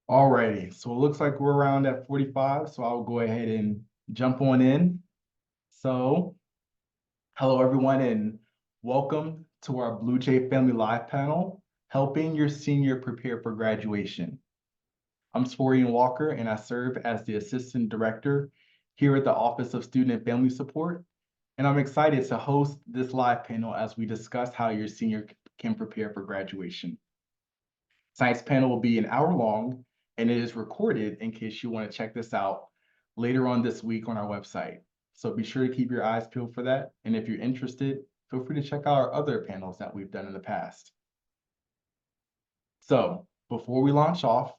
Alrighty, so it looks like we're around at 45, so I'll go ahead and jump on in. So, hello everyone, and welcome to our Bluejay Family Live panel, Helping Your Senior Prepare for Graduation. I'm Sporian Walker, and I serve as the Assistant Director here at the Office of Student and Family Support, and I'm excited to host this live panel as we discuss how your senior can prepare for graduation. Tonight's panel will be an hour long, and it is recorded in case you want to check this out later on this week on our website. So be sure to keep your eyes peeled for that. And if you're interested, feel free to check out our other panels that we've done in the past. So before we launch off,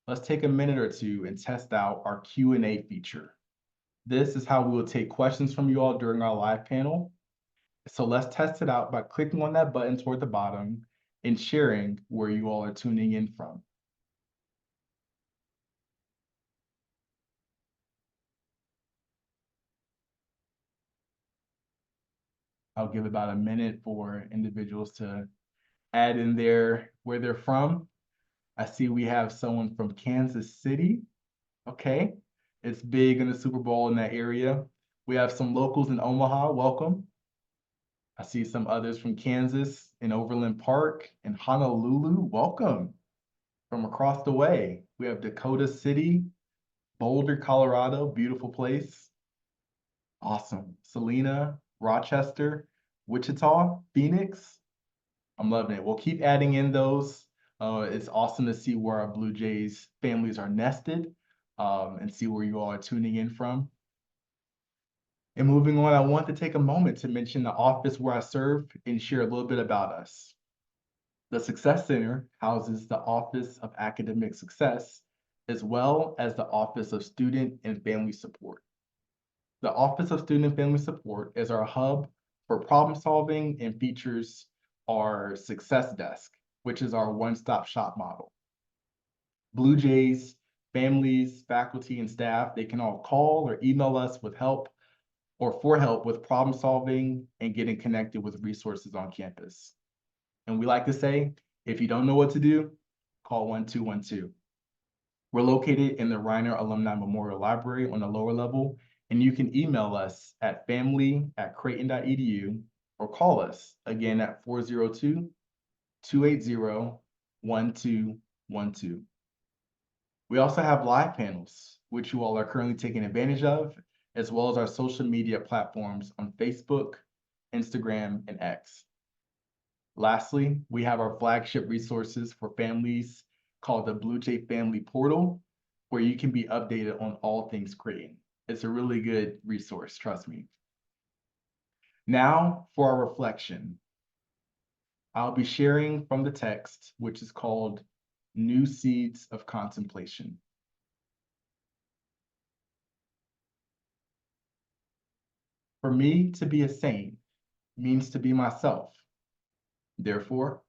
let's take a minute or two and test out our Q&A feature. This is how we will take questions from you all during our live panel. So let's test it out by clicking on that button toward the bottom and sharing where you all are tuning in from. I'll give about a minute for individuals to add in there where they're from. I see we have someone from Kansas City. Okay. It's big in the Super Bowl in that area. We have some locals in Omaha. Welcome. I see some others from Kansas in Overland Park and Honolulu. Welcome. From across the way, we have Dakota City, Boulder, Colorado. Beautiful place. Awesome. Selena, Rochester, Wichita, Phoenix. I'm loving it. We'll keep adding in those. It's awesome to see where our Blue Jays families are nested and see where you all are tuning in from. And moving on, I want to take a moment to mention the office where I serve and share a little bit about us. The Success Center houses the Office of Academic Success, as well as the Office of Student and Family Support. The Office of Student and Family Support is our hub for problem solving and features our Success Desk, which is our one-stop shop model. Blue Jays, families, faculty, and staff, they can all call or email us with help or for help with problem solving and getting connected with resources on campus. And we like to say, if you don't know what to do, call 1212. We're located in the Reiner Alumni Memorial Library on the lower level, and you can email us at family@creighton.edu or call us again at 402-280-1212. We also have live panels, which you all are currently taking advantage of, as well as our social media platforms on Facebook, Instagram, and X. Lastly, we have our flagship resources for families called the Bluejay Family Portal, where you can be updated on all things Creighton. It's a really good resource, trust me. Now for our reflection. I'll be sharing from the text, which is called New Seeds of Contemplation. For me to be a saint means to be myself. Therefore,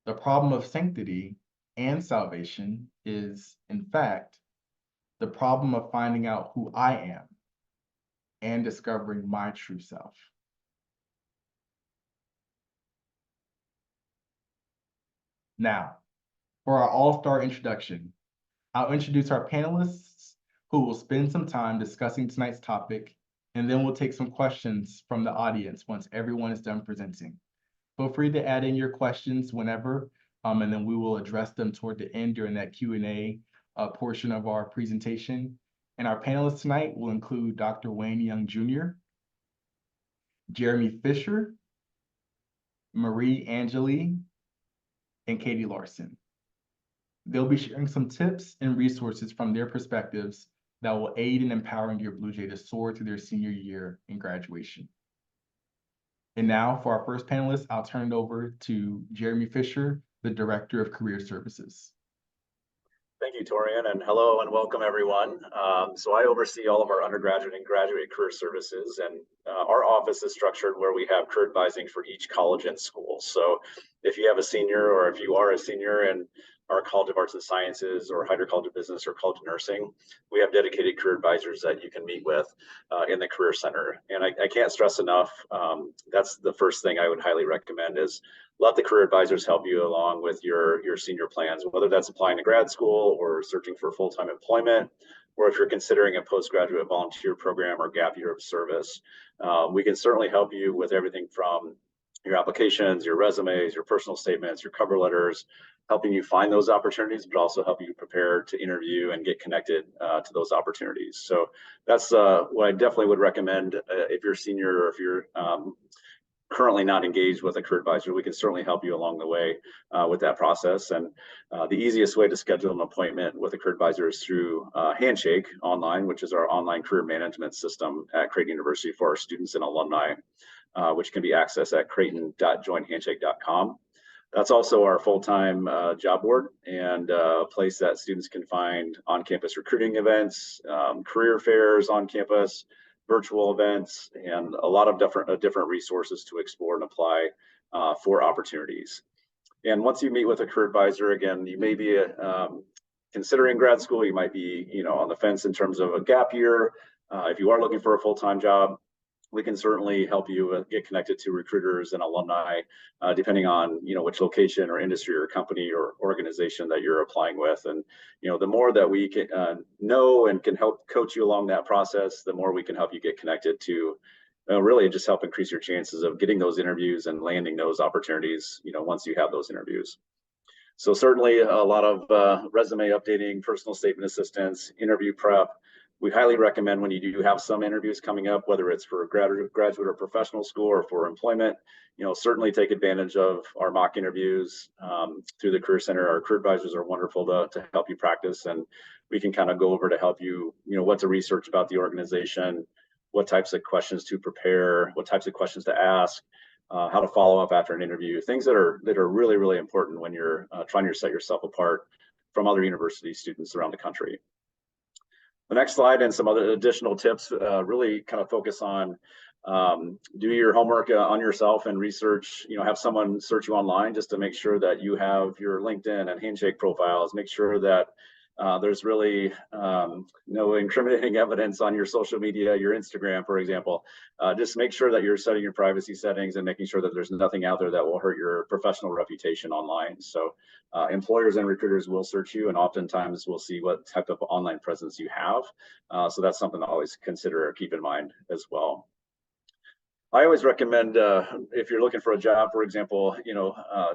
the problem of sanctity and salvation is, in fact, the problem of finding out who I am and discovering my true self. Now, for our all-star introduction, I'll introduce our panelists who will spend some time discussing tonight's topic, and then we'll take some questions from the audience once everyone is done presenting. Feel free to add in your questions whenever, and then we will address them toward the end during that Q&A portion of our presentation. And our panelists tonight will include Dr. Wayne Young Jr., Jeremy Fisher, Marie Angeli, and Katie Larson. They'll be sharing some tips and resources from their perspectives that will aid in empowering your Blue Jay to soar through their senior year in graduation. And now for our first panelist, I'll turn it over to Jeremy Fisher, the Director of Career Services. Thank you, Torian, and hello and welcome everyone. So I oversee all of our undergraduate and graduate career services, and our office is structured where we have career advising for each college and school. So if you have a senior or if you are a senior in our College of Arts and Sciences or Hyder College of Business or College of Nursing, we have dedicated career advisors that you can meet with in the Career Center. And I can't stress enough, that's the first thing I would highly recommend is let the career advisors help you along with your senior plans, whether that's applying to grad school or searching for full-time employment, or if you're considering a postgraduate volunteer program or gap year of service. We can certainly help you with everything from your applications, your resumes, your personal statements, your cover letters, helping you find those opportunities, but also help you prepare to interview and get connected to those opportunities. So that's what I definitely would recommend if you're a senior or if you're currently not engaged with a career advisor. We can certainly help you along the way with that process. And the easiest way to schedule an appointment with a career advisor is through Handshake online, which is our online career management system at Creighton University for our students and alumni, which can be accessed at creighton.joinhandshake.com. That's also our full-time job board and a place that students can find on-campus recruiting events, career fairs on campus, virtual events, and a lot of different resources to explore and apply for opportunities. And once you meet with a career advisor, again, you may be considering grad school, you might be on the fence in terms of a gap year. If you are looking for a full-time job, we can certainly help you get connected to recruiters and alumni, depending on which location or industry or company or organization that you're applying with. And the more that we can know and can help coach you along that process, the more we can help you get connected to really just help increase your chances of getting those interviews and landing those opportunities once you have those interviews. So certainly a lot of resume updating, personal statement assistance, interview prep. We highly recommend when you do have some interviews coming up, whether it's for graduate or professional school or for employment, certainly take advantage of our mock interviews through the Career Center. Our career advisors are wonderful to help you practice, and we can kind of go over to help you, what to research about the organization, what types of questions to prepare, what types of questions to ask, how to follow up after an interview, things that are really, really important when you're trying to set yourself apart from other university students around the country. The next slide and some other additional tips really kind of focus on do your homework on yourself and research, have someone search you online just to make sure that you have your LinkedIn and Handshake profiles, make sure that there's really no incriminating evidence on your social media, your Instagram, for example. Just make sure that you're setting your privacy settings and making sure that there's nothing out there that will hurt your professional reputation online. So employers and recruiters will search you, and oftentimes we'll see what type of online presence you have. So that's something to always consider or keep in mind as well. I always recommend if you're looking for a job, for example,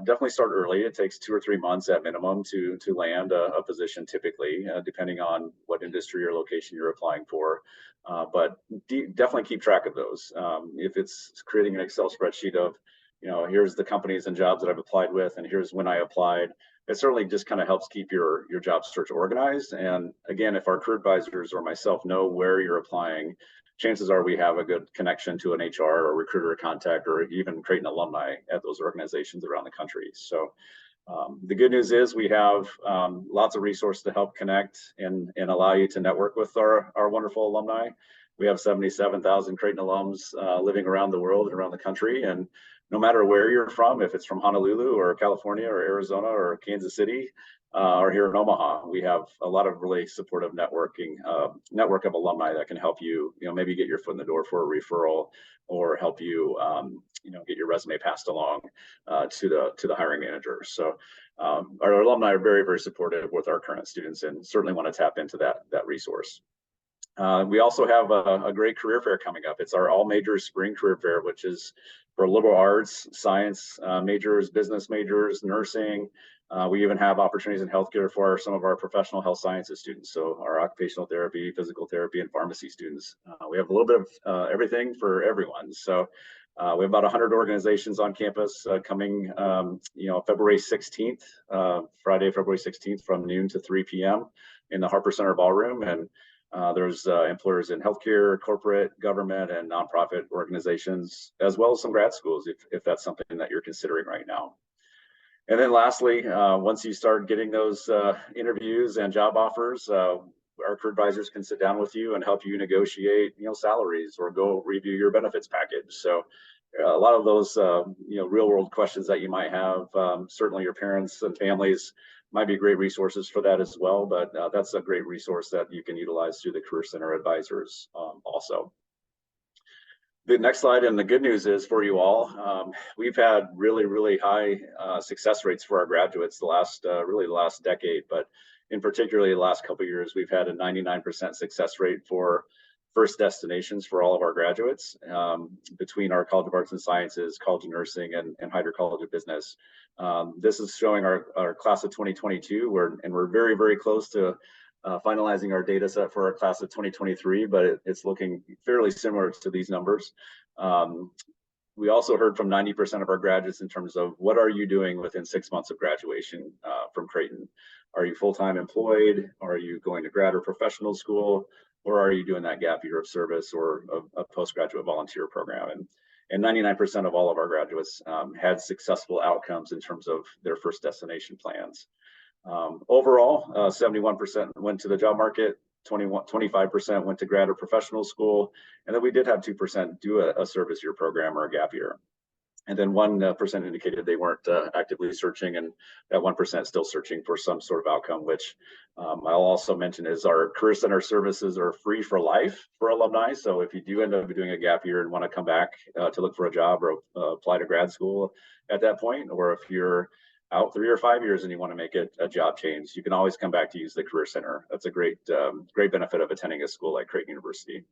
definitely start early. It takes 2 or 3 months at minimum to land a position, typically, depending on what industry or location you're applying for. But definitely keep track of those. If it's creating an Excel spreadsheet of, here's the companies and jobs that I've applied with, and here's when I applied, it certainly just kind of helps keep your job search organized. And again, if our career advisors or myself know where you're applying, chances are we have a good connection to an HR or recruiter contact, or even Creighton alumni at those organizations around the country. So the good news is we have lots of resources to help connect and allow you to network with our wonderful alumni. We have 77,000 Creighton alums living around the world and around the country. And no matter where you're from, if it's from Honolulu or California or Arizona or Kansas City, or here in Omaha, we have a lot of really supportive network of alumni that can help you, maybe get your foot in the door for a referral, or help you, get your resume passed along to the hiring manager. So our alumni are very, very supportive with our current students, and certainly want to tap into that resource. We also have a great career fair coming up. It's our all majors spring career fair, which is for liberal arts, science majors, business majors, nursing. We even have opportunities in healthcare for some of our professional health sciences students. So our occupational therapy, physical therapy, and pharmacy students. We have a little bit of everything for everyone. So we have about 100 organizations on campus coming, February 16th, Friday, February 16th from noon to 3 p.m. in the Harper Center Ballroom. And there's employers in healthcare, corporate, government, and nonprofit organizations, as well as some grad schools, if that's something that you're considering right now. And then lastly, once you start getting those interviews and job offers, our career advisors can sit down with you and help you negotiate, salaries, or go review your benefits package. So a lot of those, real world questions that you might have, certainly your parents and families might be great resources for that as well. But that's a great resource that you can utilize through the Career Center advisors also. The next slide, and the good news is for you all, we've had really high success rates for our graduates really the last decade, but in particularly the last couple of years, we've had a 99% success rate for first destinations for all of our graduates between our College of Arts and Sciences, College of Nursing, and Hyder College of Business. This is showing our class of 2022, and we're very close to finalizing our data set for our class of 2023, but it's looking fairly similar to these numbers. We also heard from 90% of our graduates in terms of what are you doing within 6 months of graduation from Creighton? Are you full-time employed? Are you going to grad or professional school? Or are you doing that gap year of service or a postgraduate volunteer program? And 99% of all of our graduates had successful outcomes in terms of their first destination plans. Overall, 71% went to the job market, 25% went to grad or professional school, and then we did have 2% do a service year program or a gap year. And then 1% indicated they weren't actively searching, and that 1% still searching for some sort of outcome, which I'll also mention is our Career Center services are free for life for alumni. So if you do end up doing a gap year and want to come back to look for a job or apply to grad school at that point, or if you're out 3 or 5 years and you want to make it a job change, you can always come back to use the Career Center. That's a great benefit of attending a school like Creighton University.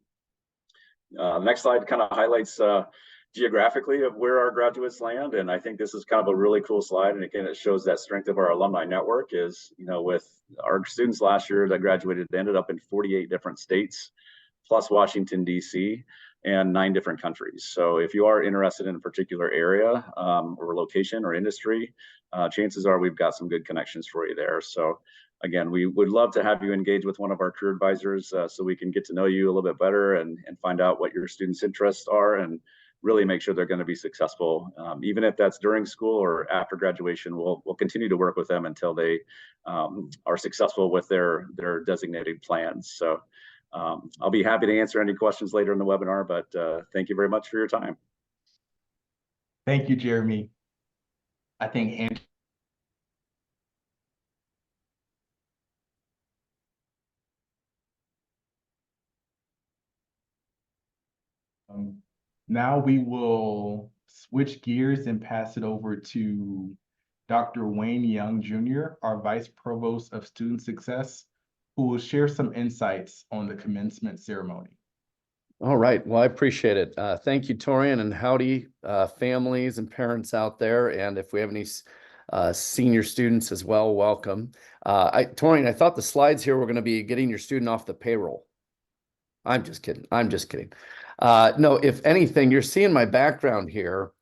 Next slide kind of highlights geographically of where our graduates land, and I think this is kind of a really cool slide. And again, it shows that strength of our alumni network is, with our students last year that graduated, they ended up in 48 different states, plus Washington, D.C., and 9 different countries. So if you are interested in a particular area or location or industry, chances are we've got some good connections for you there. So again, we would love to have you engage with one of our career advisors so we can get to know you a little bit better and find out what your students' interests are and really make sure they're going to be successful. Even if that's during school or after graduation, we'll continue to work with them until they are successful with their designated plans. So I'll be happy to answer any questions later in the webinar, but thank you very much for your time. Thank you, Jeremy. I think now we will switch gears and pass it over to Dr. Wayne Young Jr., our Vice Provost of Student Success, who will share some insights on the commencement ceremony. All right. Well, I appreciate it. Thank you, Torian, and howdy, families and parents out there. And if we have any senior students as well, welcome. Torian, I thought the slides here were going to be getting your student off the payroll. I'm just kidding. No, if anything, you're seeing my background here.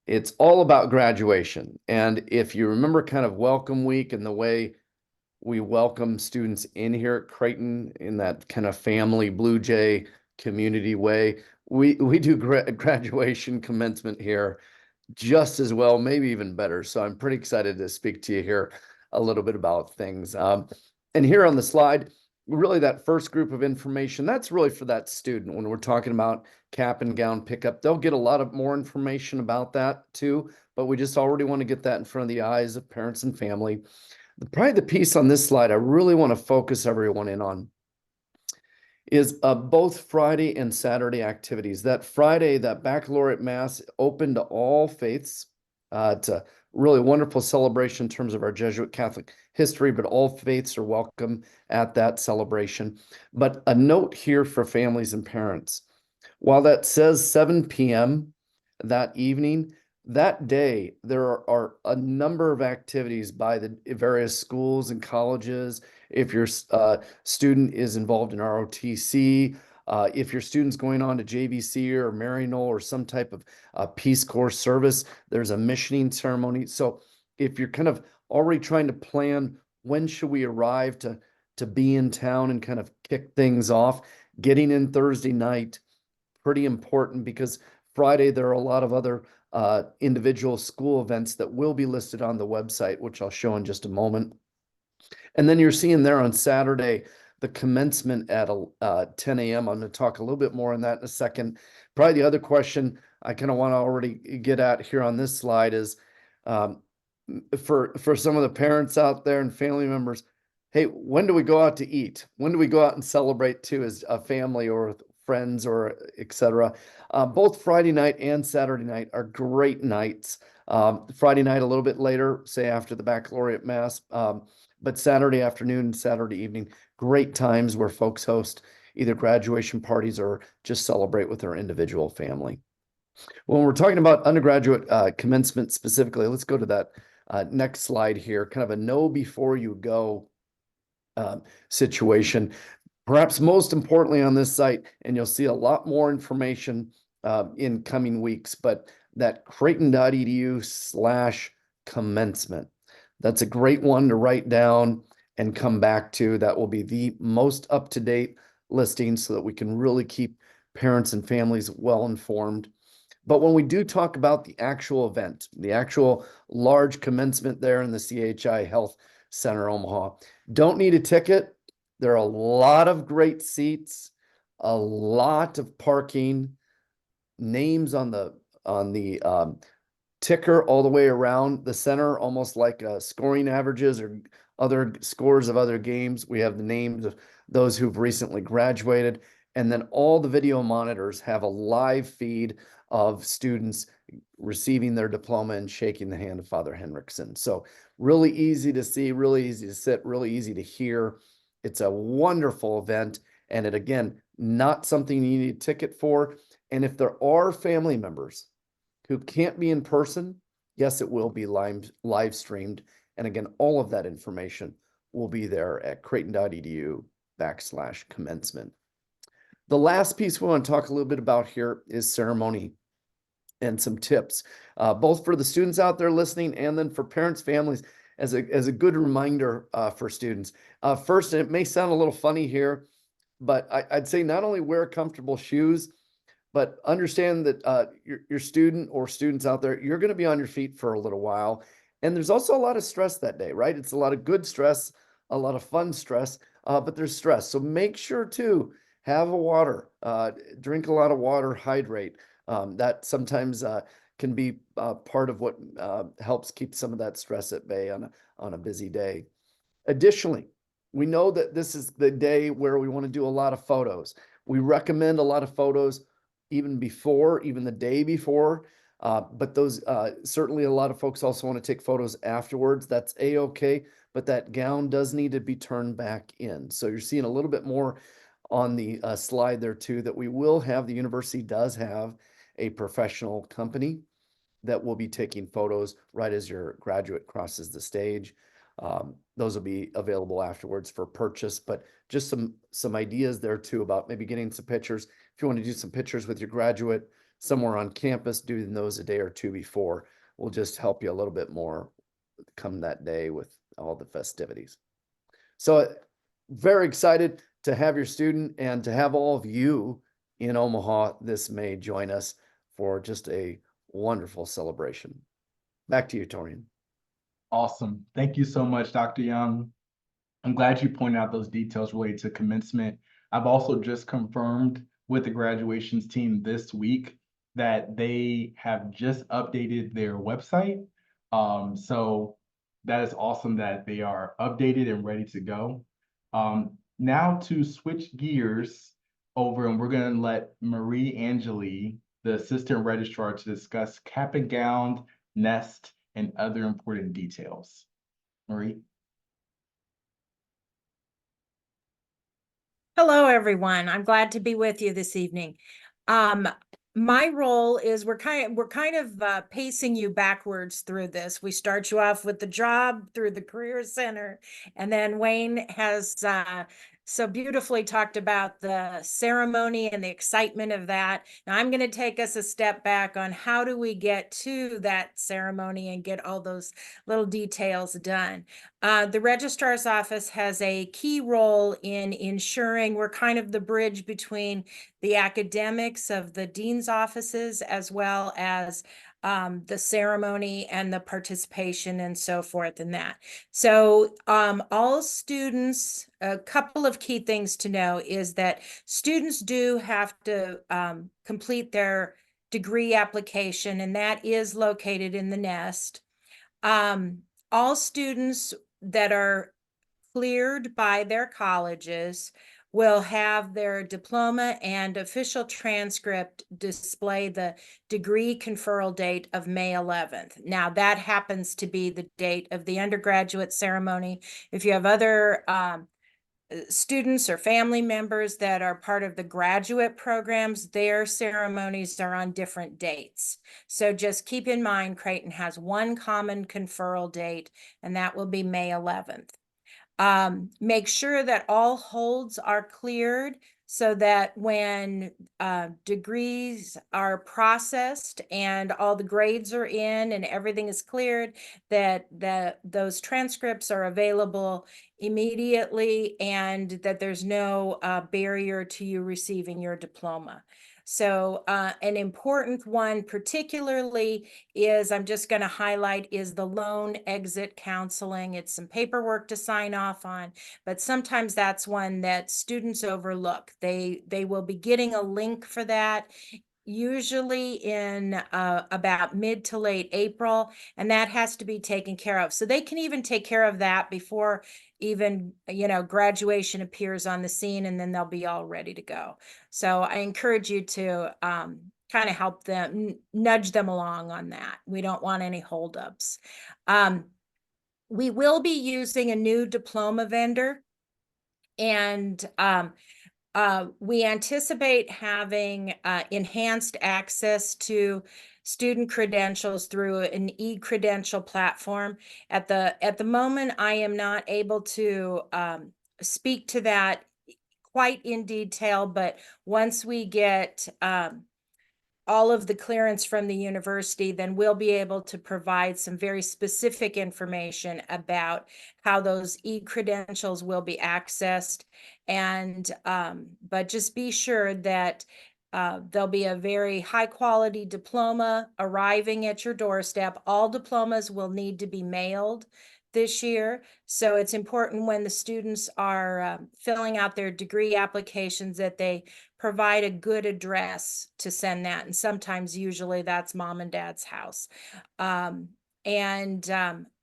It's all about graduation. And if you remember kind of welcome week and the way we welcome students in here at Creighton in that kind of family Bluejay community way, we do graduation commencement here just as well, maybe even better. So I'm pretty excited to speak to you here a little bit about things. And here on the slide, really that first group of information, that's really for that student. When we're talking about cap and gown pickup, they'll get a lot of more information about that too, but we just already want to get that in front of the eyes of parents and family. Probably the piece on this slide I really want to focus everyone in on is both Friday and Saturday activities. That Friday, that baccalaureate mass open to all faiths. It's a really wonderful celebration in terms of our Jesuit Catholic history, but all faiths are welcome at that celebration. But a note here for families and parents. While that says 7 p.m. that evening, that day, there are a number of activities by the various schools and colleges. If your student is involved in ROTC, if your student's going on to JVC or Maryknoll or some type of Peace Corps service, there's a missioning ceremony. So if you're kind of already trying to plan when should we arrive to be in town and kind of kick things off, getting in Thursday night, pretty important, because Friday there are a lot of other individual school events that will be listed on the website, which I'll show in just a moment. And then you're seeing there on Saturday, the commencement at 10 a.m. I'm going to talk a little bit more on that in a second. Probably the other question I kind of want to already get at here on this slide is for some of the parents out there and family members, hey, when do we go out to eat? When do we go out and celebrate too as a family or friends or etc. Both Friday night and Saturday night are great nights. Friday night a little bit later, say after the baccalaureate mass, but Saturday afternoon, Saturday evening, great times where folks host either graduation parties or just celebrate with their individual family. When we're talking about undergraduate commencement specifically, let's go to that next slide here, kind of a know before you go situation. Perhaps most importantly on this site, and you'll see a lot more information in coming weeks, but that creighton.edu/commencement. That's a great one to write down and come back to. That will be the most up-to-date listing so that we can really keep parents and families well informed. But when we do talk about the actual event, the actual large commencement there in the CHI Health Center, Omaha, don't need a ticket. There are a lot of great seats, a lot of parking, names on the ticker all the way around the center, almost like scoring averages or other scores of other games. We have the names of those who've recently graduated, and then all the video monitors have a live feed of students receiving their diploma and shaking the hand of Father Henriksen. So really easy to see, really easy to sit, really easy to hear. It's a wonderful event, and it again, not something you need a ticket for. And if there are family members who can't be in person, yes, it will be live streamed. And again, all of that information will be there at creighton.edu/commencement. The last piece we want to talk a little bit about here is ceremony and some tips, both for the students out there listening and then for parents, families, as a good reminder for students. First, and it may sound a little funny here, but I'd say not only wear comfortable shoes, but understand that your student or students out there, you're going to be on your feet for a little while. And there's also a lot of stress that day, right? It's a lot of good stress, a lot of fun stress, but there's stress. So make sure to have a water, drink a lot of water, hydrate. That sometimes can be part of what helps keep some of that stress at bay on a busy day. Additionally, we know that this is the day where we want to do a lot of photos. We recommend a lot of photos even before, even the day before, but those certainly a lot of folks also want to take photos afterwards. That's a-okay, but that gown does need to be turned back in. So you're seeing a little bit more on the slide there too, that we will have, the university does have a professional company that will be taking photos right as your graduate crosses the stage. Those will be available afterwards for purchase, but just some ideas there too about maybe getting some pictures. If you want to do some pictures with your graduate somewhere on campus, doing those a day or two before will just help you a little bit more come that day with all the festivities. So very excited to have your student and to have all of you in Omaha this May join us for just a wonderful celebration. Back to you, Torian. Awesome. Thank you so much, Dr. Young. I'm glad you pointed out those details related to commencement. I've also just confirmed with the graduations team this week that they have just updated their website. So that is awesome that they are updated and ready to go. Now to switch gears over, and we're going to let Marie Angeli, the assistant registrar, to discuss cap and gown, nest, and other important details. Marie? Hello, everyone. I'm glad to be with you this evening. My role is we're kind of pacing you backwards through this. We start you off with the job through the Career Center, and then Wayne has so beautifully talked about the ceremony and the excitement of that. Now I'm going to take us a step back on how do we get to that ceremony and get all those little details done. The registrar's office has a key role in ensuring we're kind of the bridge between the academics of the dean's offices as well as the ceremony and the participation and so forth in that. So all students, a couple of key things to know is that students do have to complete their degree application, and that is located in the nest. All students that are cleared by their colleges will have their diploma and official transcript display the degree conferral date of May 11th. Now, that happens to be the date of the undergraduate ceremony. If you have other students or family members that are part of the graduate programs, their ceremonies are on different dates. So just keep in mind, Creighton has one common conferral date, and that will be May 11th. Make sure that all holds are cleared so that when degrees are processed and all the grades are in and everything is cleared, that those transcripts are available immediately and that there's no barrier to you receiving your diploma. So an important one particularly is, I'm just going to highlight, is the loan exit counseling. It's some paperwork to sign off on, but sometimes that's one that students overlook. They will be getting a link for that usually in about mid to late April, and that has to be taken care of. So they can even take care of that before even, graduation appears on the scene, and then they'll be all ready to go. So I encourage you to kind of help them, nudge them along on that. We don't want any holdups. We will be using a new diploma vendor, and we anticipate having enhanced access to student credentials through an e-credential platform. At the moment, I am not able to speak to that quite in detail, but once we get all of the clearance from the university, then we'll be able to provide some very specific information about how those e-credentials will be accessed. And but just be sure that there'll be a very high quality diploma arriving at your doorstep. All diplomas will need to be mailed this year. So it's important when the students are filling out their degree applications that they provide a good address to send that. And sometimes, usually, that's mom and dad's house. I'm monitoring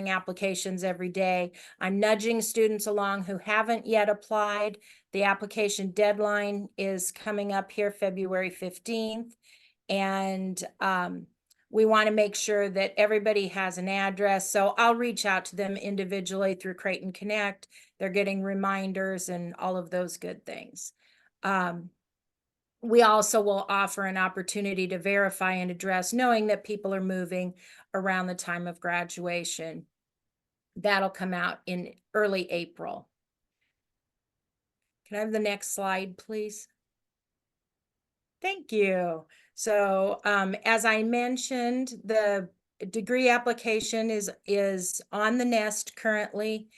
applications every day. I'm nudging students along who haven't yet applied. The application deadline is coming up here February 15th. And we want to make sure that everybody has an address. So I'll reach out to them individually through Creighton Connect. They're getting reminders and all of those good things. We also will offer an opportunity to verify an address, knowing that people are moving around the time of graduation. That'll come out in early April. Can I have the next slide, please? Thank you. So as I mentioned, the degree application is on the nest currently,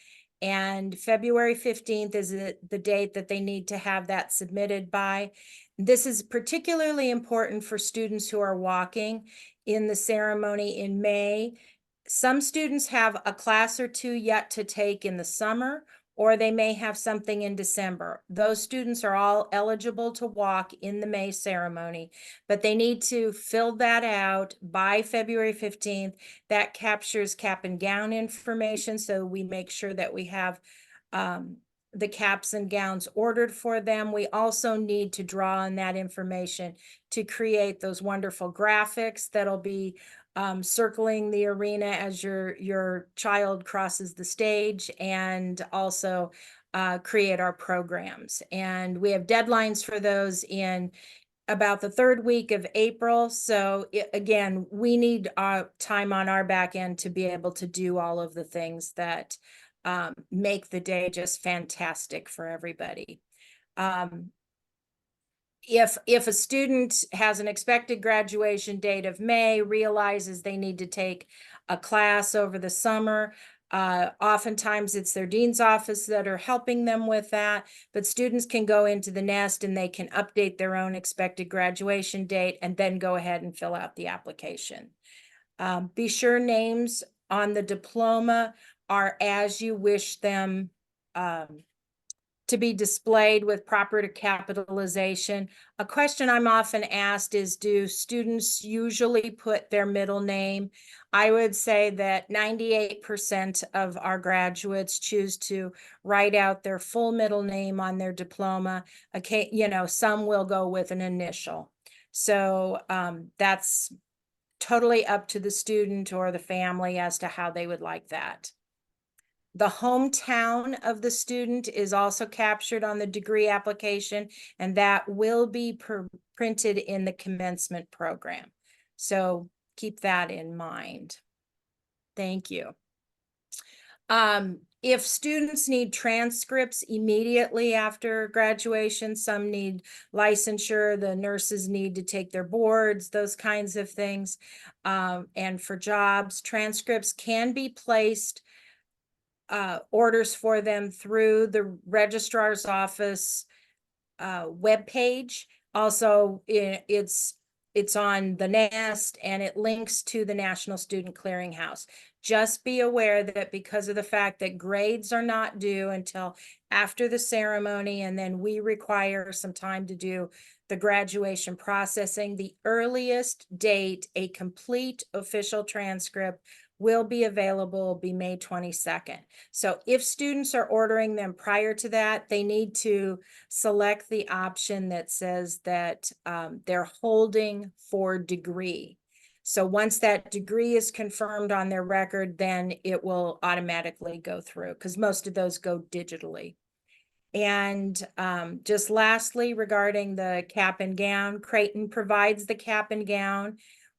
and February 15th is the date that they need to have that submitted by. This is particularly important for students who are walking in the ceremony in May. Some students have a class or two yet to take in the summer, or they may have something in December. Those students are all eligible to walk in the May ceremony, but they need to fill that out by February 15th. That captures cap and gown information, so we make sure that we have the caps and gowns ordered for them. We also need to draw on that information to create those wonderful graphics that'll be circling the arena as your child crosses the stage, and also create our programs. And we have deadlines for those in about the third week of April. So again, we need time on our back end to be able to do all of the things that make the day just fantastic for everybody. If a student has an expected graduation date of May, realizes they need to take a class over the summer, oftentimes it's their dean's office that are helping them with that, but students can go into the nest and they can update their own expected graduation date and then go ahead and fill out the application. Be sure names on the diploma are as you wish them to be displayed with proper capitalization. A question I'm often asked is, do students usually put their middle name? I would say that 98% of our graduates choose to write out their full middle name on their diploma. Okay, you know, some will go with an initial. So that's totally up to the student or the family as to how they would like that. The hometown of the student is also captured on the degree application, and that will be printed in the commencement program. So keep that in mind. Thank you. If students need transcripts immediately after graduation, some need licensure, the nurses need to take their boards, those kinds of things. And for jobs, transcripts can be placed, orders for them through the registrar's office webpage. Also, it's on the NEST and it links to the National Student Clearinghouse. Just be aware that because of the fact that grades are not due until after the ceremony, and then we require some time to do the graduation processing, the earliest date a complete official transcript will be available be May 22nd. So if students are ordering them prior to that, they need to select the option that says that they're holding for degree. So once that degree is confirmed on their record, then it will automatically go through, because most of those go digitally. And just lastly, regarding the cap and gown, Creighton provides the cap and gown.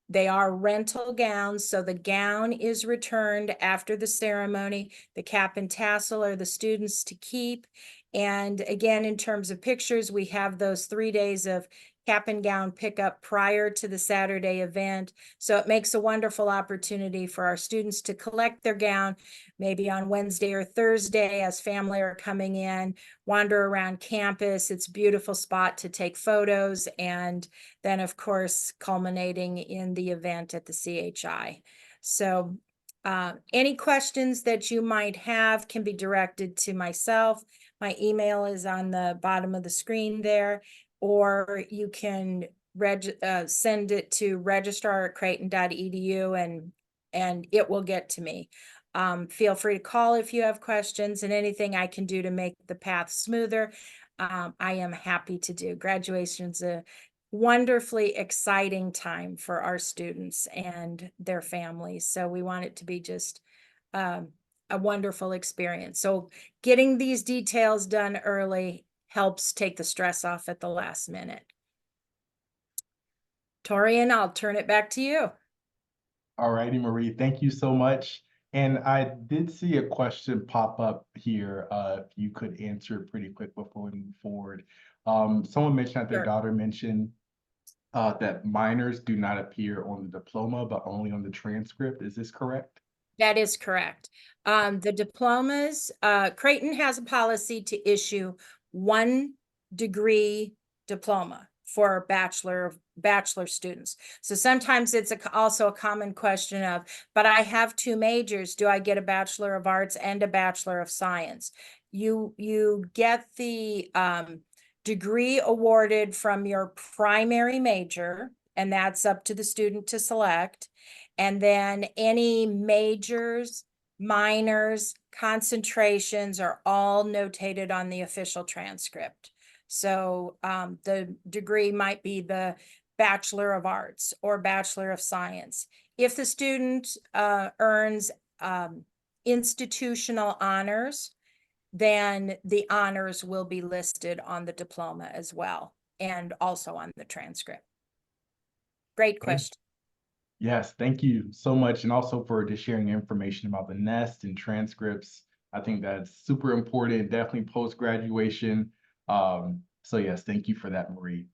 They are rental gowns, so the gown is returned after the ceremony. The cap and tassel are the students to keep. And again, in terms of pictures, we have those 3 days of cap and gown pickup prior to the Saturday event. So it makes a wonderful opportunity for our students to collect their gown, maybe on Wednesday or Thursday as family are coming in, wander around campus. It's a beautiful spot to take photos, and then of course, culminating in the event at the CHI. So any questions that you might have can be directed to myself. My email is on the bottom of the screen there, or you can send it to registrar@creighton.edu and it will get to me. Feel free to call if you have questions, and anything I can do to make the path smoother, I am happy to do. Graduation's a wonderfully exciting time for our students and their families. So we want it to be just a wonderful experience. So getting these details done early helps take the stress off at the last minute. Torian, I'll turn it back to you. All righty, Marie, thank you so much. And I did see a question pop up here. If you could answer pretty quick before we move forward. Someone mentioned that their Sure. daughter mentioned that minors do not appear on the diploma, but only on the transcript. Is this correct? That is correct. The diplomas, Creighton has a policy to issue 1 degree diploma for bachelor students. So sometimes it's also a common question of, but I have 2 majors. Do I get a Bachelor of Arts and a Bachelor of Science? You get the degree awarded from your primary major, and that's up to the student to select. And then any majors, minors, concentrations are all notated on the official transcript. So the degree might be the Bachelor of Arts or Bachelor of Science. If the student earns institutional honors, then the honors will be listed on the diploma as well, and also on the transcript. Great question. Yes, thank you so much. And also for just sharing information about the nest and transcripts. I think that's super important, definitely post-graduation. So yes, thank you for that, Marie.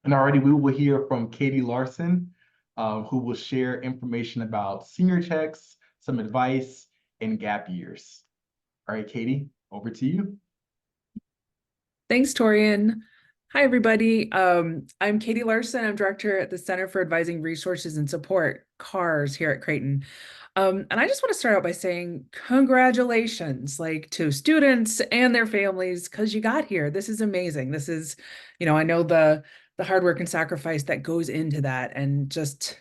And already we will hear from Katie Larson, who will share information about senior checks, some advice, and gap years. All right, Katie, over to you. Thanks, Torian. Hi, everybody. I'm Katie Larson. I'm director at the Center for Advising Resources and Support, CARS, here at Creighton. And I just want to start out by saying congratulations, like to students and their families, because you got here. This is amazing. This is, I know the hard work and sacrifice that goes into that, and just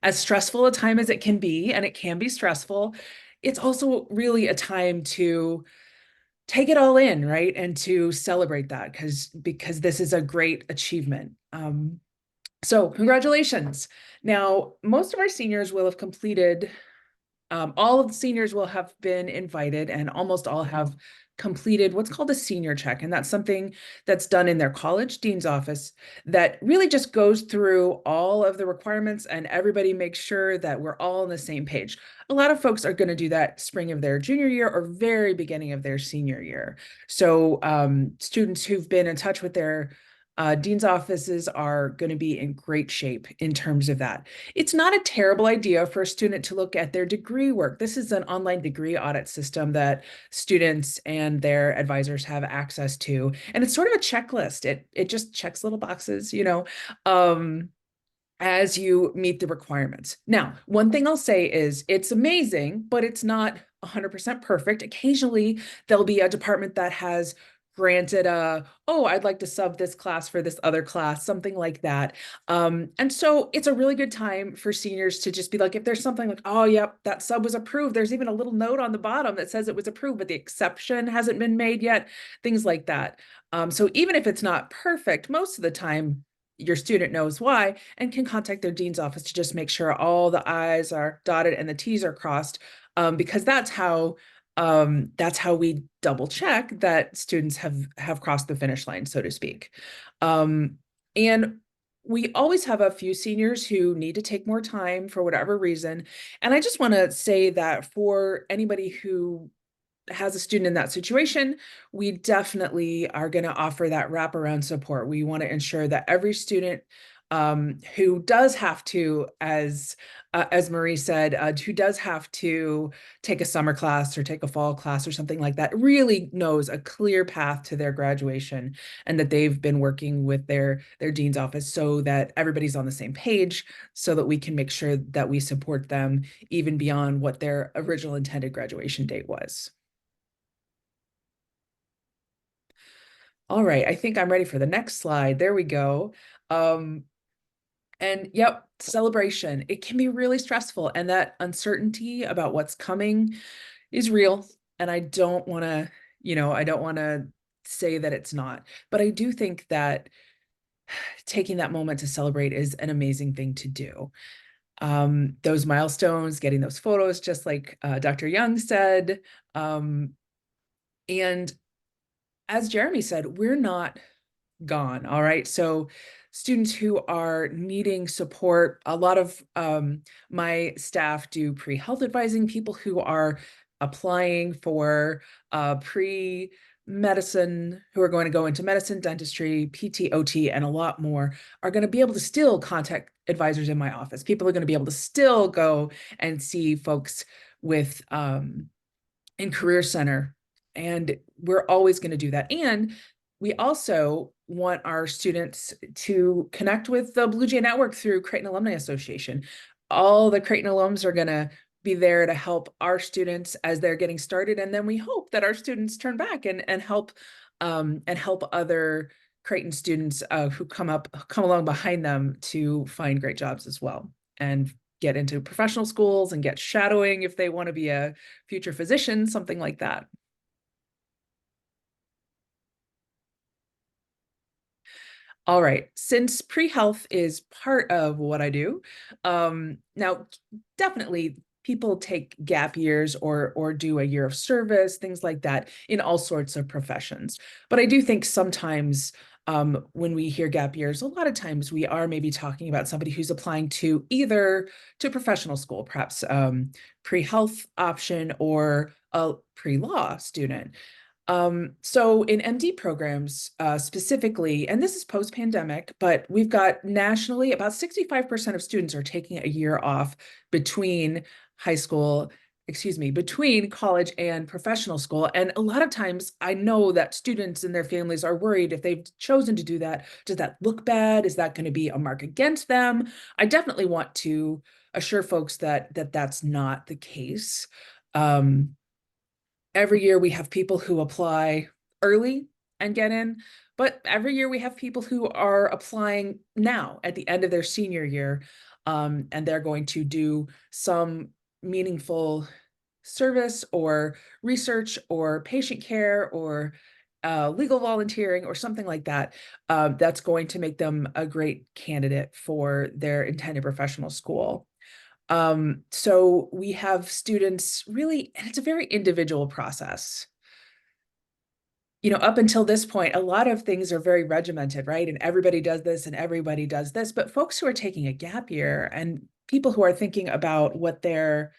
as stressful a time as it can be, and it can be stressful, it's also really a time to take it all in, right? And to celebrate that because this is a great achievement. So congratulations. Now, most of our seniors will have completed all of the seniors will have been invited, and almost all have completed what's called a senior check. And that's something that's done in their college dean's office that really just goes through all of the requirements, and everybody makes sure that we're all on the same page. A lot of folks are going to do that spring of their junior year or very beginning of their senior year. So students who've been in touch with their dean's offices are going to be in great shape in terms of that. It's not a terrible idea for a student to look at their degree work. This is an online degree audit system that students and their advisors have access to. And it's sort of a checklist. It just checks little boxes, as you meet the requirements. Now, one thing I'll say is it's amazing, but it's not 100% perfect. Occasionally, there'll be a department that has granted I'd like to sub this class for this other class, something like that. And so it's a really good time for seniors to just be like, if there's something like, oh, yep, that sub was approved. There's even a little note on the bottom that says it was approved, but the exception hasn't been made yet, things like that. So even if it's not perfect, most of the time, your student knows why and can contact their dean's office to just make sure all the I's are dotted and the T's are crossed, because that's how we double check that students have crossed the finish line, so to speak. And we always have a few seniors who need to take more time for whatever reason. And I just want to say that for anybody who has a student in that situation, we definitely are going to offer that wraparound support. We want to ensure that every student who does have to, as Marie said, who does have to take a summer class or take a fall class or something like that, really knows a clear path to their graduation, and that they've been working with their dean's office so that everybody's on the same page, so that we can make sure that we support them even beyond what their original intended graduation date was. All right, I think I'm ready for the next slide. There we go. And yep, celebration. It can be really stressful, and that uncertainty about what's coming is real. And I don't want to, I don't want to say that it's not, but I do think that taking that moment to celebrate is an amazing thing to do. Those milestones, getting those photos, just like Dr. Young said. And as Jeremy said, we're not gone. All right. So students who are needing support, a lot of my staff do pre-health advising. People who are applying for pre-medicine, who are going to go into medicine, dentistry, PT, OT, and a lot more, are going to be able to still contact advisors in my office. People are going to be able to still go and see folks with in Career Center. And we're always going to do that. And we also want our students to connect with the Bluejay Network through Creighton Alumni Association. All the Creighton alums are going to be there to help our students as they're getting started. And then we hope that our students turn back and help other Creighton students who come along behind them to find great jobs as well, and get into professional schools and get shadowing if they want to be a future physician, something like that. All right, since pre-health is part of what I do, now definitely people take gap years or do a year of service, things like that in all sorts of professions. But I do think sometimes when we hear gap years, a lot of times we are maybe talking about somebody who's applying to either to professional school, perhaps pre-health option, or a pre-law student. So in MD programs specifically, and this is post-pandemic, but we've got nationally about 65% of students are taking a year off between high school between college and professional school. And a lot of times I know that students and their families are worried if they've chosen to do that, does that look bad? Is that going to be a mark against them? I definitely want to assure folks that that's not the case. Every year we have people who apply early and get in, but every year we have people who are applying now at the end of their senior year, and they're going to do some meaningful service or research or patient care or legal volunteering or something like that. That's going to make them a great candidate for their intended professional school. So we have students really, and it's a very individual process. You know, up until this point, a lot of things are very regimented, right? And everybody does this and everybody does this, but folks who are taking a gap year and people who are thinking about what their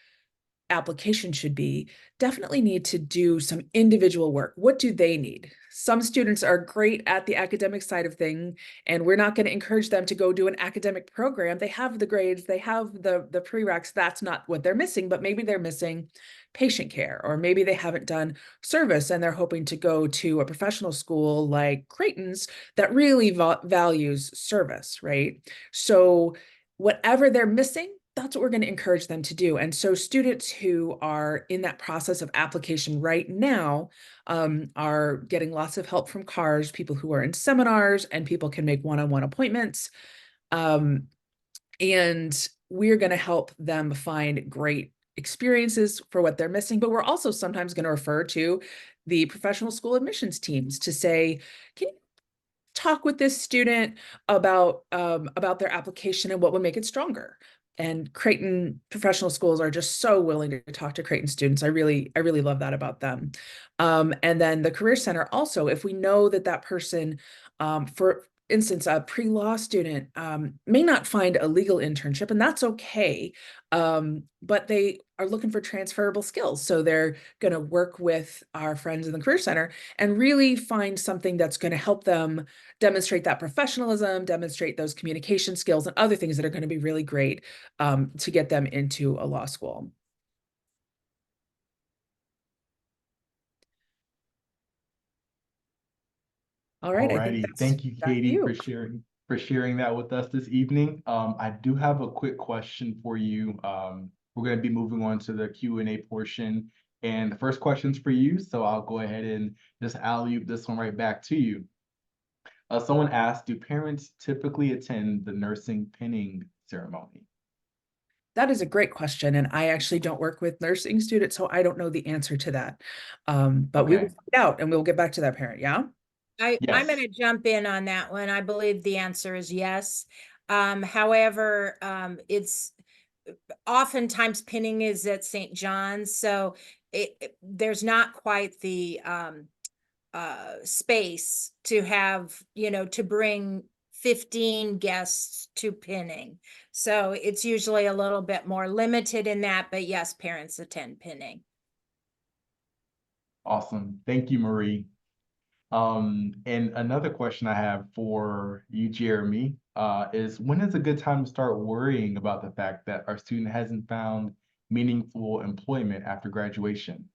application should be definitely need to do some individual work. What do they need? Some students are great at the academic side of things, and we're not going to encourage them to go do an academic program. They have the grades, they have the prereqs. That's not what they're missing, but maybe they're missing patient care, or maybe they haven't done service and they're hoping to go to a professional school like Creighton's that really values service, right? So whatever they're missing, that's what we're going to encourage them to do. And so students who are in that process of application right now are getting lots of help from CARS, people who are in seminars, and people can make one-on-one appointments. And we're going to help them find great experiences for what they're missing, but we're also sometimes going to refer to the professional school admissions teams to say, can you talk with this student about their application and what would make it stronger? And Creighton professional schools are just so willing to talk to Creighton students. I really love that about them. And then the Career Center also, if we know that that person, for instance, a pre-law student may not find a legal internship, and that's okay, but they are looking for transferable skills. So they're going to work with our friends in the Career Center and really find something that's going to help them demonstrate that professionalism, demonstrate those communication skills, and other things that are going to be really great to get them into a law school. All right, I think Alrighty, thank you, that's Katie, you. for sharing that with us this evening. I do have a quick question for you. We're going to be moving on to the Q&A portion, and the first question's for you, so I'll go ahead and just alley-oop this one right back to you. Someone asked, do parents typically attend the nursing pinning ceremony? That is a great question, and I actually don't work with nursing students, so I don't know the answer to that. But we will Okay. find out, and we'll get back to that parent. Yeah. I'm Yes. going to jump in on that one. I believe the answer is yes. However, it's oftentimes pinning is at St. John's, so there's not quite the space to have, to bring 15 guests to pinning. So it's usually a little bit more limited in that, but yes, parents attend pinning. Awesome. Thank you, Marie. And another question I have for you, Jeremy, is when is a good time to start worrying about the fact that our student hasn't found meaningful employment after graduation?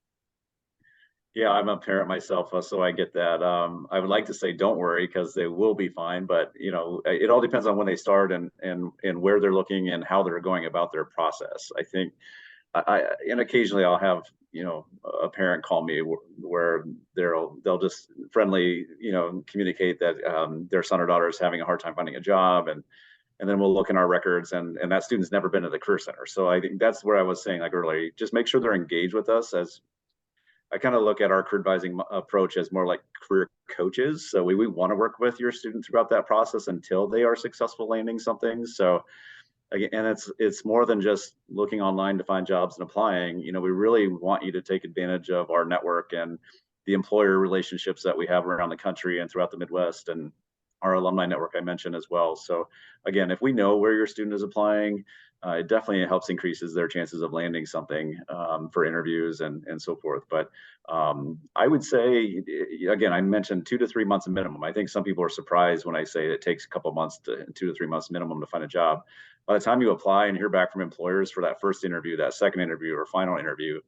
Yeah, I'm a parent myself, so I get that. I would like to say don't worry because they will be fine, but it all depends on when they start and where they're looking and how they're going about their process. I think and occasionally I'll have a parent call me where they'll just friendly communicate that their son or daughter is having a hard time finding a job, and then we'll look in our records and that student's never been to the Career Center. So I think that's where I was saying like earlier, just make sure they're engaged with us. As I kind of look at our career advising approach as more like career coaches. So we want to work with your student throughout that process until they are successful landing something. So again, and it's more than just looking online to find jobs and applying. We really want you to take advantage of our network and the employer relationships that we have around the country and throughout the Midwest, and our alumni network I mentioned as well. So again, if we know where your student is applying, it definitely helps increases their chances of landing something for interviews and so forth. But I would say, again, I mentioned 2 to 3 months minimum. I think some people are surprised when I say it takes a couple months to 2 to 3 months minimum to find a job. by the time you apply and hear back from employers for that first interview, that second interview, or final interview,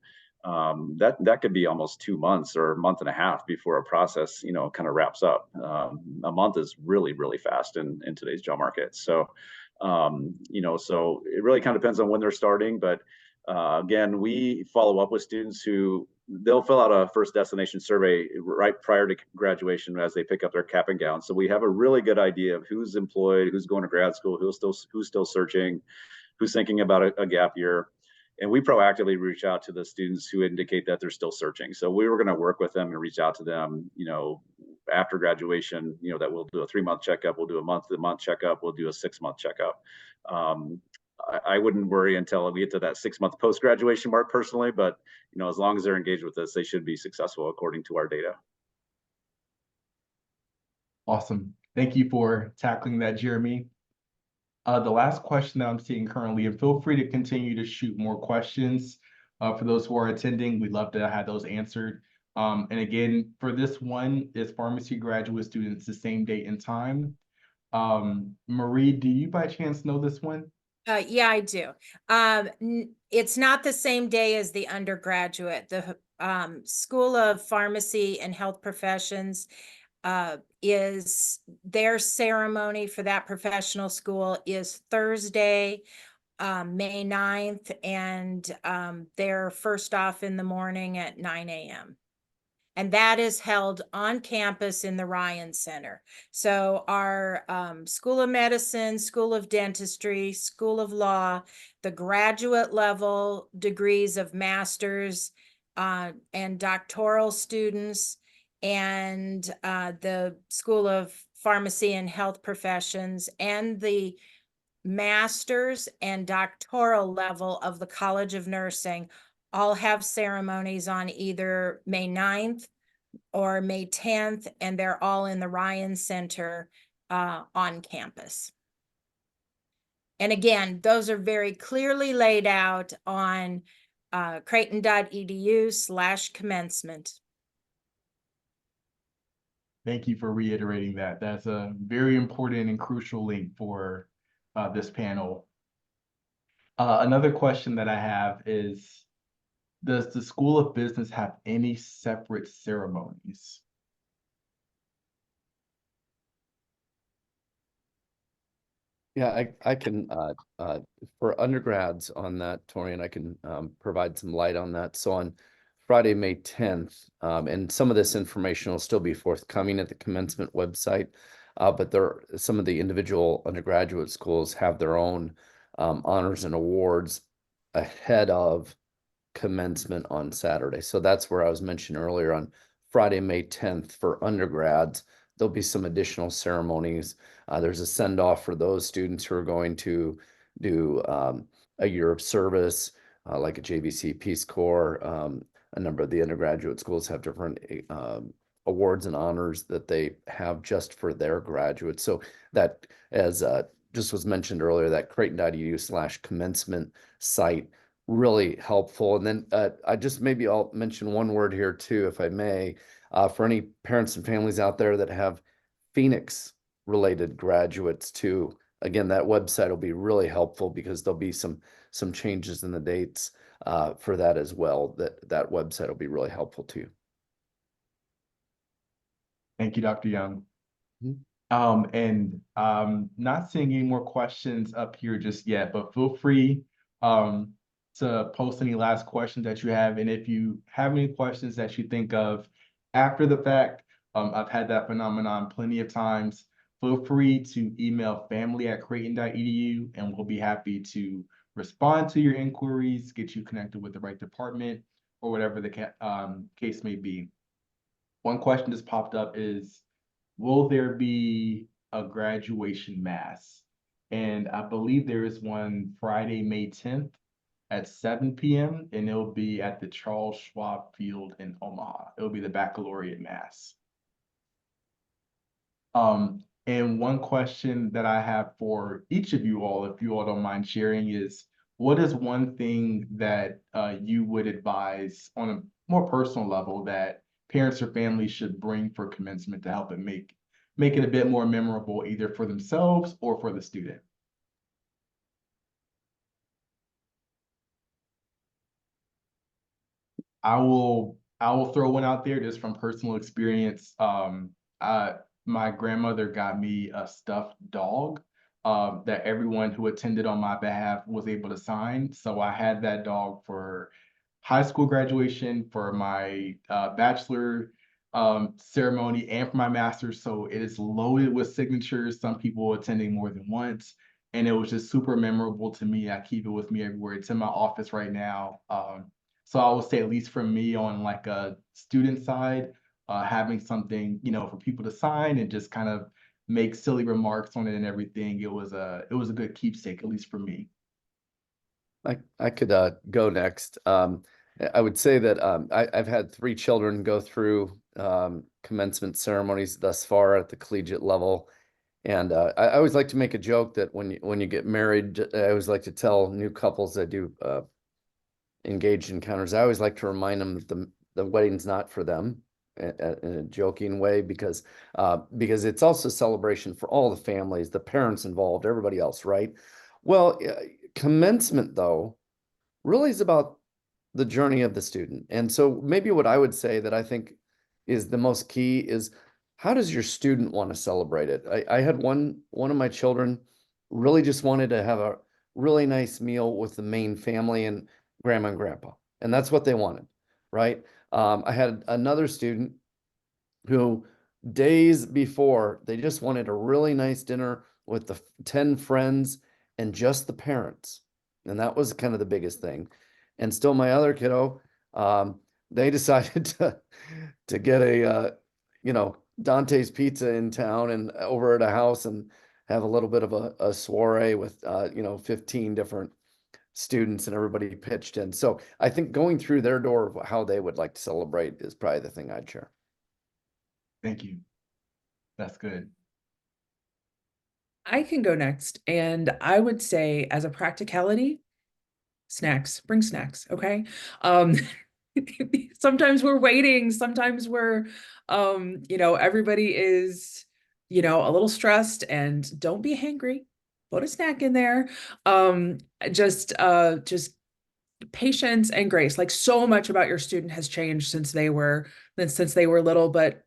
that could be almost 2 months or a month and a half before a process, kind of wraps up. A month is really, really fast in today's job market. So, so it really kind of depends on when they're starting. But again, we follow up with students who they'll fill out a first destination survey right prior to graduation as they pick up their cap and gown. So we have a really good idea of who's employed, who's going to grad school, who's still searching, who's thinking about a gap year. And we proactively reach out to the students who indicate that they're still searching. So we were going to work with them and reach out to them, after graduation, that we'll do a 3-month checkup, we'll do a month-to-month checkup, we'll do a 6-month checkup. I wouldn't worry until we get to that 6-month post-graduation mark personally, but as long as they're engaged with us, they should be successful according to our data. Awesome. Thank you for tackling that, Jeremy. The last question that I'm seeing currently, and feel free to continue to shoot more questions for those who are attending. We'd love to have those answered. And again, for this one, is pharmacy graduate students the same date and time? Marie, do you by chance know this one? Yeah, I do. It's not the same day as the undergraduate. The School of Pharmacy and Health Professions is their ceremony for that professional school is Thursday, May 9th, and they're first off in the morning at 9 a.m. And that is held on campus in the Ryan Center. So our School of Medicine, School of Dentistry, School of Law, the graduate level degrees of master's and doctoral students, and the School of Pharmacy and Health Professions, and the master's and doctoral level of the College of Nursing all have ceremonies on either May 9th or May 10th, and they're all in the Ryan Center on campus. And again, those are very clearly laid out on creighton.edu/commencement. Thank you for reiterating that. That's a very important and crucial link for this panel. Another question that I have is, does the School of Business have any separate ceremonies? Yeah, I can, for undergrads on that, Torian, I can provide some light on that. So on Friday, May 10th, and some of this information will still be forthcoming at the commencement website, but some of the individual undergraduate schools have their own honors and awards ahead of commencement on Saturday. So that's where I was mentioning earlier on Friday, May 10th for undergrads. There'll be some additional ceremonies. There's a send-off for those students who are going to do a year of service, like a JVC Peace Corps. A number of the undergraduate schools have different awards and honors that they have just for their graduates. So that, as just was mentioned earlier, that creighton.edu/commencement site, really helpful. And then I'll mention one word here too, if I may, for any parents and families out there that have Phoenix related graduates too. Again, that website will be really helpful because there'll be some changes in the dates for that as well. That website will be really helpful too. Thank you, Dr. Young. Mm-hmm. Not seeing any more questions up here just yet, but feel free to post any last questions that you have. And if you have any questions that you think of after the fact, I've had that phenomenon plenty of times. Feel free to email family@creighton.edu, and we'll be happy to respond to your inquiries, get you connected with the right department, or whatever the case may be. One question that's popped up is, will there be a graduation mass? And I believe there is one Friday, May 10th at 7 p.m. and it'll be at the Charles Schwab Field in Omaha. It'll be the baccalaureate mass. And one question that I have for each of you all, if you all don't mind sharing, is what is one thing that you would advise on a more personal level that parents or families should bring for commencement to help it make it a bit more memorable, either for themselves or for the student? I will throw one out there just from personal experience. My grandmother got me a stuffed dog that everyone who attended on my behalf was able to sign. So I had that dog for high school graduation, for my bachelor ceremony, and for my master's. So it is loaded with signatures, some people attending more than once. And it was just super memorable to me. I keep it with me everywhere. It's in my office right now. So I would say, at least for me, on like a student side, having something, for people to sign and just kind of make silly remarks on it and everything, it was a good keepsake, at least for me. I could go next. I would say that I've had 3 children go through commencement ceremonies thus far at the collegiate level. And I always like to make a joke that when you get married, I always like to tell new couples that do engaged encounters, I always like to remind them that the wedding's not for them in a joking way, because it's also a celebration for all the families, the parents involved, everybody else, right? Well, commencement though really is about the journey of the student. And so maybe what I would say that I think is the most key is, how does your student want to celebrate it? I had one of my children really just wanted to have a really nice meal with the main family and grandma and grandpa. And that's what they wanted, right? I had another student who days before, they just wanted a really nice dinner with the 10 friends and just the parents. And that was kind of the biggest thing. And still my other kiddo, they decided to get a, Dante's Pizza in town and over at a house and have a little bit of a soiree with, 15 different students, and everybody pitched in. So I think going through their door of how they would like to celebrate is probably the thing I'd share. Thank you. That's good. I can go next. And I would say, as a practicality, snacks, bring snacks. Okay. Um, sometimes we're waiting, sometimes we're, everybody is, a little stressed, and don't be hangry. Put a snack in there. Just patience and grace. Like, so much about your student has changed since they were little, but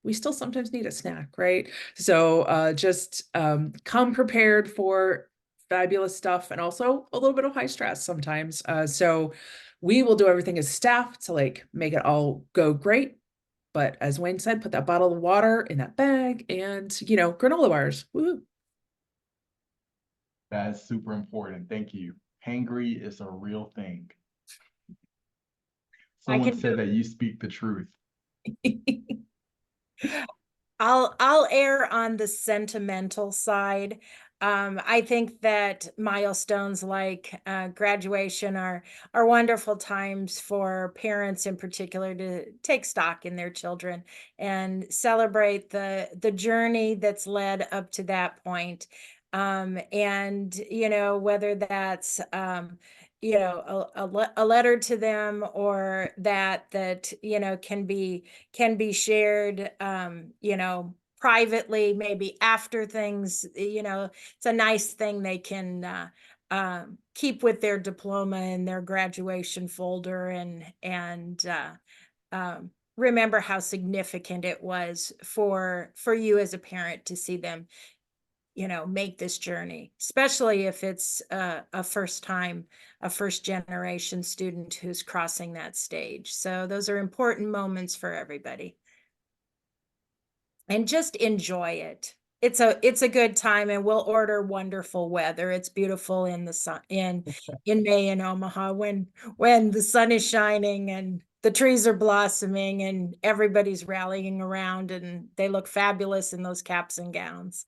we still sometimes need a snack, right? So just come prepared for fabulous stuff, and also a little bit of high stress sometimes. So we will do everything as staff to like make it all go great. But as Wayne said, put that bottle of water in that bag, and granola bars. Woo. That is super important. Thank you. Hangry is a real thing. I Someone can said that you speak the truth. I'll err on the sentimental side. I think that milestones like graduation are wonderful times for parents in particular to take stock in their children and celebrate the journey that's led up to that point. And whether that's a letter to them, or that can be shared privately, maybe after things. It's a nice thing they can keep with their diploma in their graduation folder, and remember how significant it was for you as a parent to see them make this journey, especially if it's a first generation student who's crossing that stage. So those are important moments for everybody. And just enjoy it. It's a good time, and we'll order wonderful weather. It's beautiful in the sun in May in Omaha, when the sun is shining and the trees are blossoming and everybody's rallying around, and they look fabulous in those caps and gowns.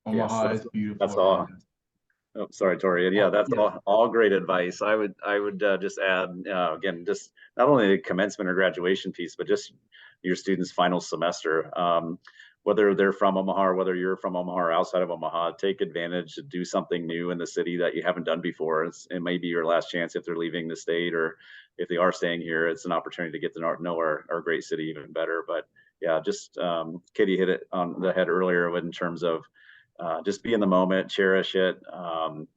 Yes, Omaha is beautiful. that's all. Oh, sorry, Tori. Yeah, that's Yeah. all great advice. I would just add, again, just not only the commencement or graduation piece, but just your students' final semester. Whether they're from Omaha or whether you're from Omaha or outside of Omaha, take advantage to do something new in the city that you haven't done before. It may be your last chance if they're leaving the state, or if they are staying here, it's an opportunity to get to know our great city even better. But yeah, just Katie hit it on the head earlier in terms of just be in the moment, cherish it,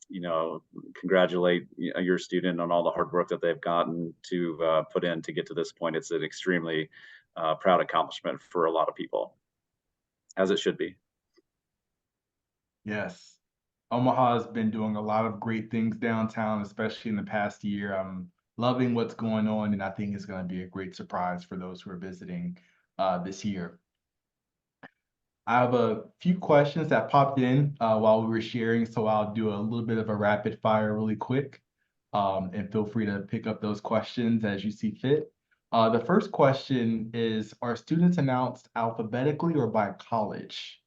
you know, congratulate your student on all the hard work that they've gotten to put in to get to this point. It's an extremely proud accomplishment for a lot of people, as it should be. Yes. Omaha has been doing a lot of great things downtown, especially in the past year. I'm loving what's going on, and I think it's going to be a great surprise for those who are visiting this year. I have a few questions that popped in while we were sharing, so I'll do a little bit of a rapid fire really quick. And feel free to pick up those questions as you see fit. The first question is, are students announced alphabetically or by college?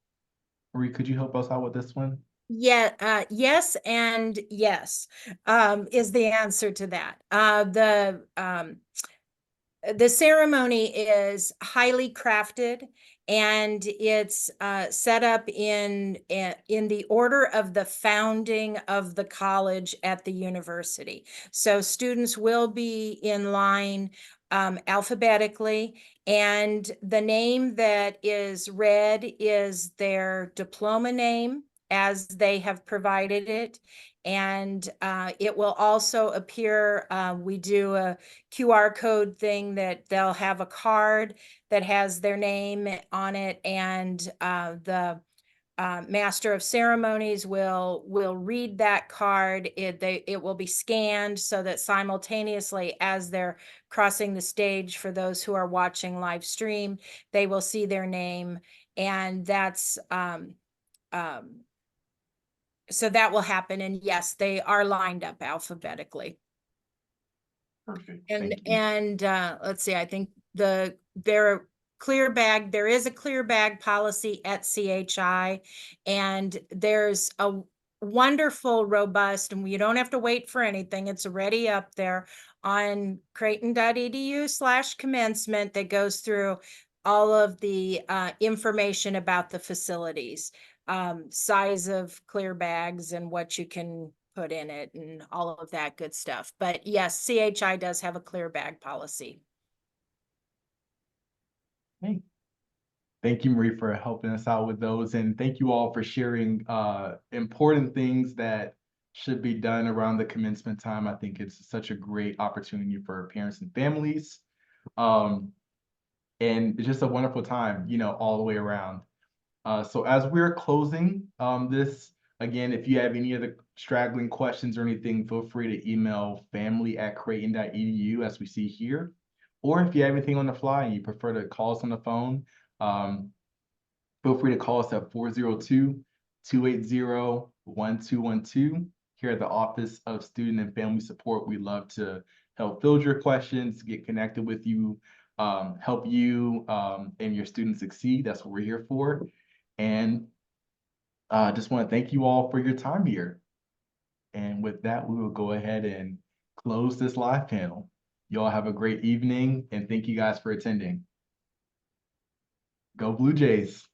Marie, could you help us out with this one? Yeah, yes and yes, is the answer to that. The ceremony is highly crafted, and it's set up in the order of the founding of the college at the university. So students will be in line alphabetically, and the name that is read is their diploma name as they have provided it. And it will also appear, we do a QR code thing that they'll have a card that has their name on it, and the master of ceremonies will read that card. It will be scanned so that simultaneously, as they're crossing the stage, for those who are watching live stream, they will see their name, and that's so that will happen. And yes, they are lined up alphabetically. Perfect. And Thank you. let's see, I think there is a clear bag policy at CHI, and there's a wonderful, robust, and you don't have to wait for anything. It's already up there on creighton.edu/commencement that goes through all of the information about the facilities, size of clear bags and what you can put in it and all of that good stuff. But yes, CHI does have a clear bag policy. Hey. Thank you, Marie, for helping us out with those. And thank you all for sharing important things that should be done around the commencement time. I think it's such a great opportunity for parents and families. And it's just a wonderful time, you know, all the way around. So as we're closing this, again, if you have any other straggling questions or anything, feel free to email family@creighton.edu as we see here. Or if you have anything on the fly and you prefer to call us on the phone, feel free to call us at 402-280-1212. Here at the Office of Student and Family Support, we love to help field your questions, get connected with you, help you and your students succeed. That's what we're here for. And just want to thank you all for your time here. And with that, we will go ahead and close this live panel. You all have a great evening, and thank you guys for attending. Go Blue Jays.